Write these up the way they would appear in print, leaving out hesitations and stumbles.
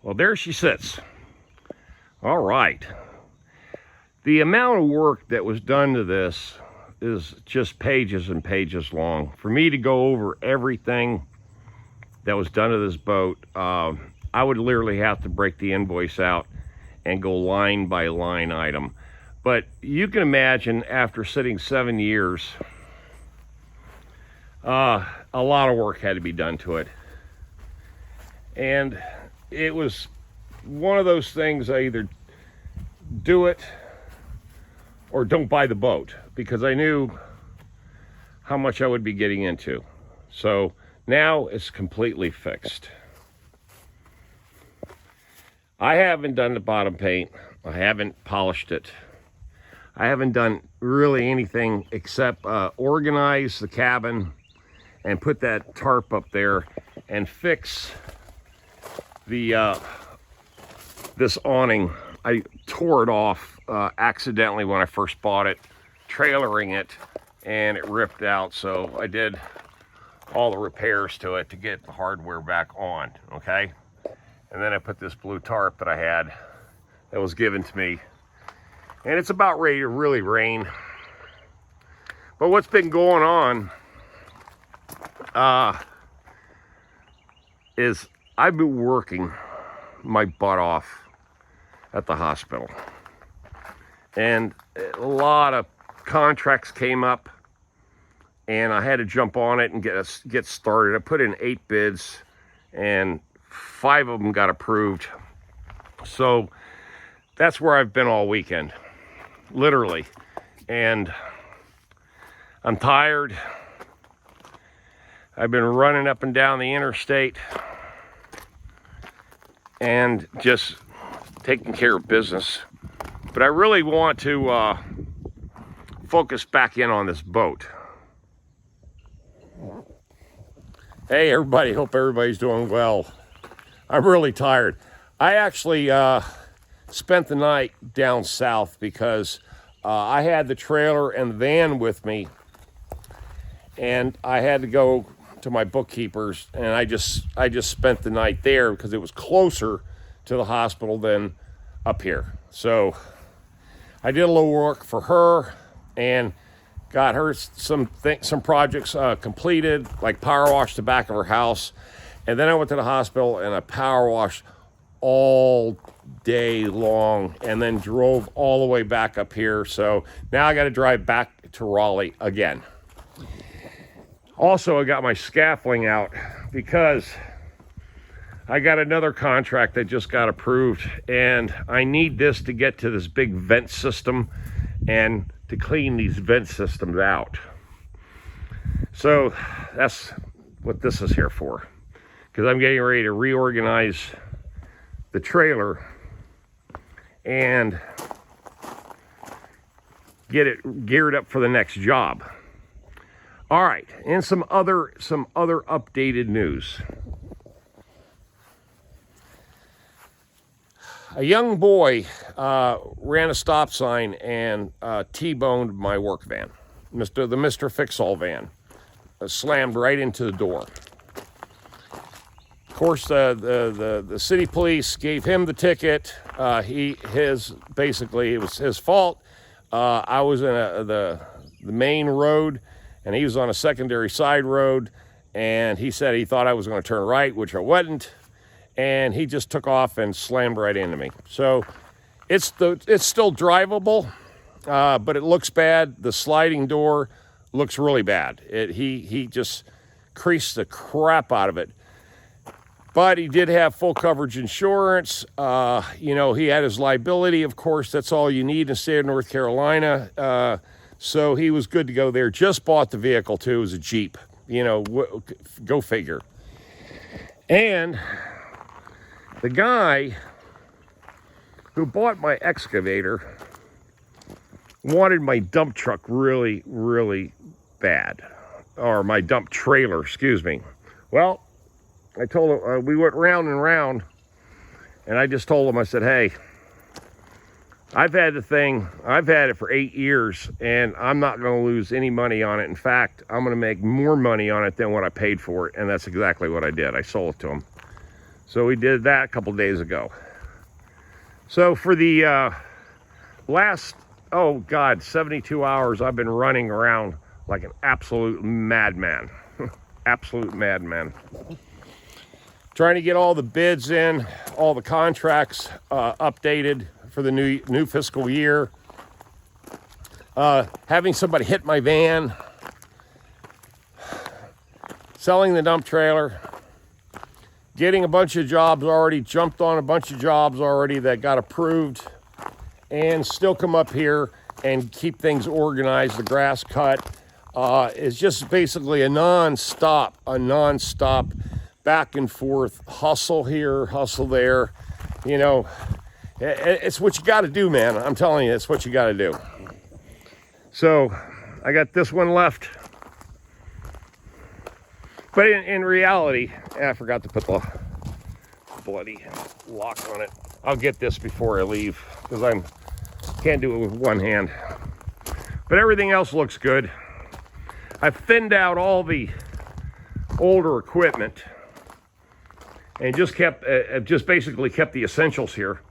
Well, there she sits. All right. The amount of work that was done to this is just pages and pages long. For me to go over everything that was done to this boat, I would literally have to break the invoice out and go line by line item. But you can imagine, after sitting 7 years, a lot of work had to be done to it. And it was one of those things, I either do it or don't buy the boat, because I knew how much I would be getting into. So now it's completely fixed. I haven't done the bottom paint. I haven't polished it. I haven't done really anything except organize the cabin and put that tarp up there and fix the this awning. I tore it off accidentally when I first bought it, trailering it, and it ripped out. So I did all the repairs to it to get the hardware back on, okay? And then I put this blue tarp that I had that was given to me, and it's about ready to really rain. But what's been going on is I've been working my butt off at the hospital, and a lot of contracts came up, and I had to jump on it and get started. I put in 8 bids, and 5 of them got approved. So that's where I've been all weekend, literally. And I'm tired. I've been running up and down the interstate and just taking care of business. But I really want to focus back in on this boat. Hey everybody, hope everybody's doing well. I'm really tired. I actually spent the night down south because I had the trailer and the van with me, and I had to go to my bookkeepers, and I just spent the night there because it was closer to the hospital than up here. So I did a little work for her and got her some projects completed, like power washed the back of her house. And then I went to the hospital and I power washed all day long and then drove all the way back up here. So now I got to drive back to Raleigh again. Also, I got my scaffolding out because I got another contract that just got approved, and I need this to get to this big vent system and to clean these vent systems out. So that's what this is here for, because I'm getting ready to reorganize the trailer and get it geared up for the next job. All right, and some other updated news. A young boy ran a stop sign and T-boned my work van, the Mr. Fix-All van, slammed right into the door. Of course, the city police gave him the ticket. Basically, it was his fault. I was in the main road, and he was on a secondary side road, and he said he thought I was going to turn right, which I wasn't, and he just took off and slammed right into me. So it's still drivable, but it looks bad. The sliding door looks really bad. He just creased the crap out of it. But he did have full coverage insurance. He had his liability, of course. That's all you need in the state of North Carolina. So he was good to go there. Just bought the vehicle, too. It was a Jeep. Go figure. And the guy who bought my excavator wanted my dump truck really, really bad. Or my dump trailer, excuse me. Well, I told him, we went round and round, and I just told him, I said, hey, I've had it for 8 years, and I'm not going to lose any money on it. In fact, I'm going to make more money on it than what I paid for it, and that's exactly what I did. I sold it to him. So we did that a couple days ago. So for the last, 72 hours, I've been running around like an absolute madman. Absolute madman. Trying to get all the bids in, all the contracts updated for the new fiscal year. Having somebody hit my van. Selling the dump trailer. Getting a bunch of jobs already, jumped on a bunch of jobs already that got approved. And still come up here and keep things organized, the grass cut. It's just basically a non-stop back and forth hustle here, hustle there. You know, it's what you got to do, man. I'm telling you, it's what you got to do. So I got this one left. But in reality, I forgot to put the bloody lock on it. I'll get this before I leave because I can't do it with one hand. But everything else looks good. I've thinned out all the older equipment and just basically kept the essentials here.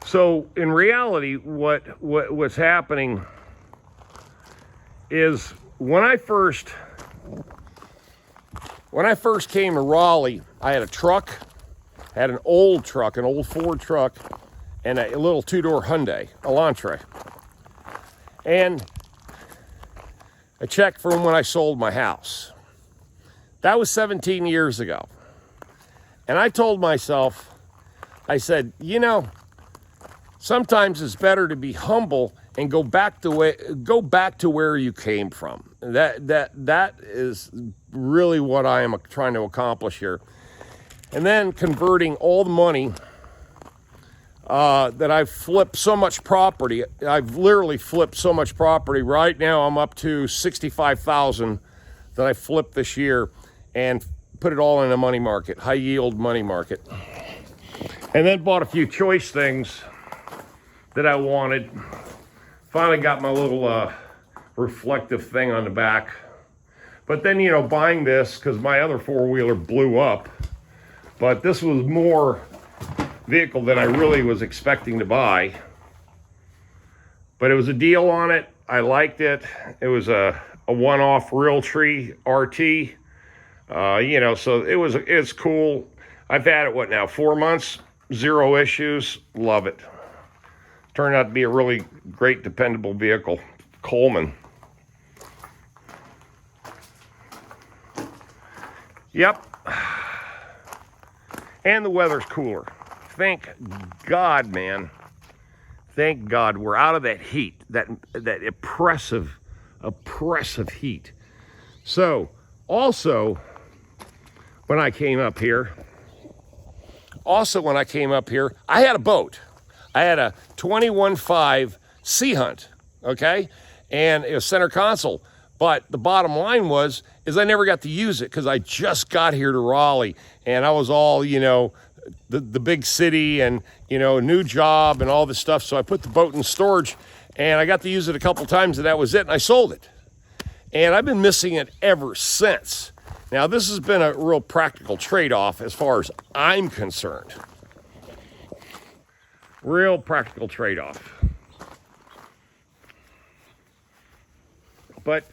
So in reality, what's happening is when I first came to Raleigh, I had a truck, had an old Ford truck, and a little two-door Hyundai Elantra. And a check from when I sold my house. That was 17 years ago. And I told myself, I said, you know, sometimes it's better to be humble and go back to where you came from. That is really what I am trying to accomplish here. And then converting all the money that I've flipped so much property. I've literally flipped so much property. Right now I'm up to $65,000 that I flipped this year and put it all in a money market, high yield money market. And then bought a few choice things that I wanted. Finally got my little reflective thing on the back. But then, you know, buying this, because my other four-wheeler blew up. But this was more vehicle than I really was expecting to buy. But it was a deal on it. I liked it. It was a one-off Realtree RT. You know, so it's cool. I've had it, 4 months? 0 issues. Love it. Turned out to be a really great, dependable vehicle. Coleman. Yep. And the weather's cooler. Thank God, man. Thank God we're out of that heat, that oppressive heat. So, also, when I came up here, I had a boat. I had a 21.5 Sea Hunt, okay? And it was center console. But the bottom line is I never got to use it because I just got here to Raleigh and I was all, you know, the big city and, you know, new job and all this stuff. So I put the boat in storage and I got to use it a couple times and that was it. And I sold it. And I've been missing it ever since. Now, this has been a real practical trade-off as far as I'm concerned. Real practical trade-off. But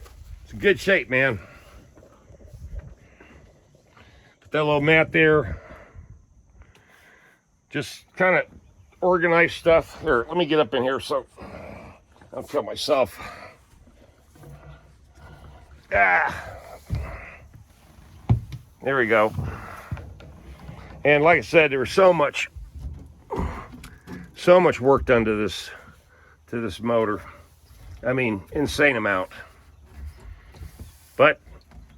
it's in good shape, man. Put that little mat there. Just kind of organize stuff. Here, let me get up in here so I'll kill myself. There we go. And like I said, there was so much work done to this motor. I mean, insane amount. But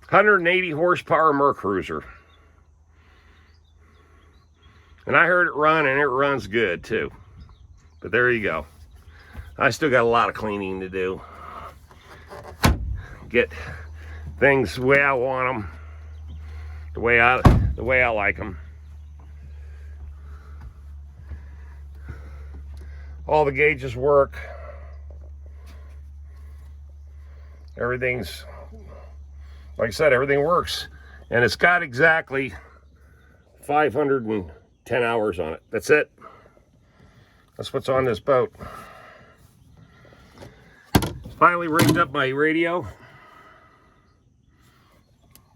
180 horsepower Mercruiser. And I heard it run, and it runs good too. But there you go. I still got a lot of cleaning to do. Get things the way I want them, the way I like them. All the gauges work. Everything's, like I said, everything works. And it's got exactly 510 hours on it. That's it. That's what's on this boat. Finally rigged up my radio,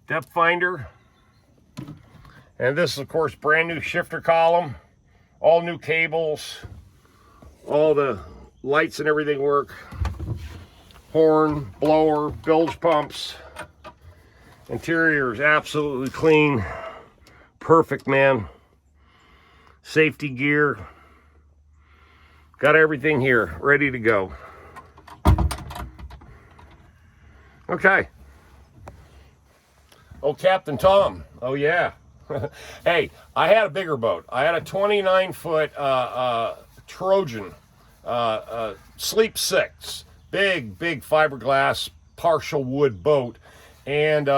depth finder, and this is of course brand new shifter column, all new cables, all the lights and everything work, horn, blower, bilge pumps. Interior is absolutely clean, perfect, man. Safety gear, got everything here ready to go. Okay. Oh, Captain Tom. Oh, yeah. Hey, I had a bigger boat. I had a 29-foot Trojan Sleep 6. Big fiberglass, partial wood boat. And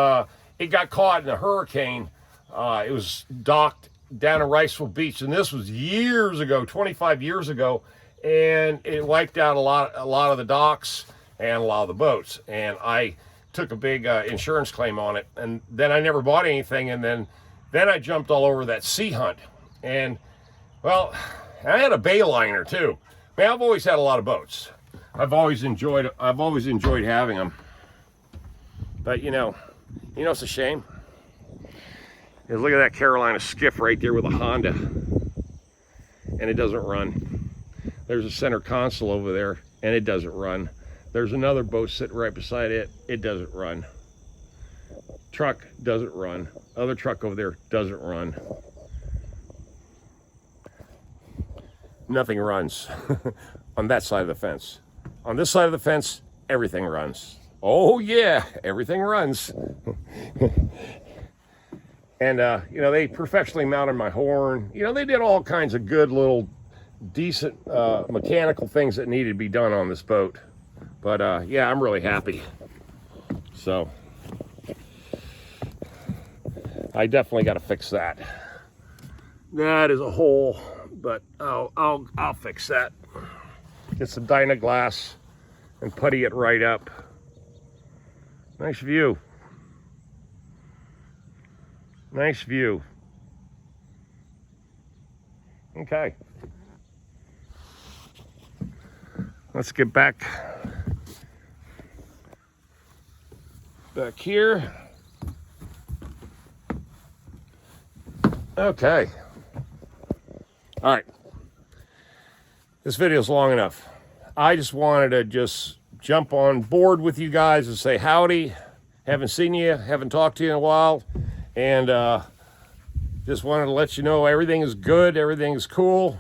it got caught in a hurricane. It was docked down in Riceville Beach. And this was years ago, 25 years ago. And it wiped out a lot of the docks and a lot of the boats, and I took a big insurance claim on it, and then I never bought anything, and then I jumped all over that Sea Hunt, and well, I had a Bayliner too. Man, I've always had a lot of boats. I've always enjoyed having them, but you know it's a shame. Is look at that Carolina skiff right there with a Honda, and it doesn't run. There's a center console over there, and it doesn't run. There's another boat sitting right beside it. It doesn't run. Truck doesn't run. Other truck over there doesn't run. Nothing runs on that side of the fence. On this side of the fence, everything runs. Oh yeah, everything runs. And they professionally mounted my horn. They did all kinds of good little decent mechanical things that needed to be done on this boat. But yeah, I'm really happy. So I definitely got to fix that. That is a hole, but I'll fix that. Get some Dynaglass and putty it right up. Nice view. Nice view. Okay. Let's get back here. Okay. All right. This video is long enough. I just wanted to jump on board with you guys and say howdy. Haven't seen you, haven't talked to you in a while, and just wanted to let you know everything is good, everything is cool.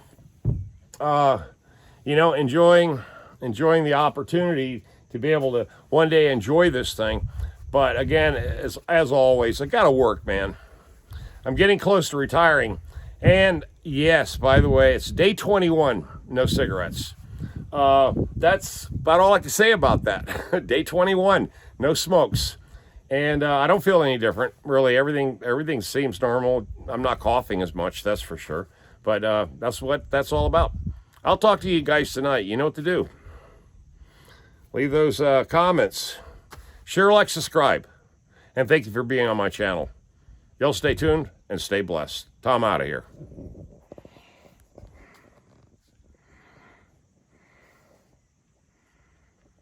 Enjoying the opportunity to be able to one day enjoy this thing. But again, as always, I gotta work, man. I'm getting close to retiring. And yes, by the way, it's day 21, no cigarettes. That's about all I can say about that. Day 21, no smokes. And I don't feel any different, really. Everything seems normal. I'm not coughing as much, that's for sure. But that's what that's all about. I'll talk to you guys tonight. You know what to do. Leave those comments. Share, like, subscribe. And thank you for being on my channel. Y'all stay tuned and stay blessed. Tom out of here.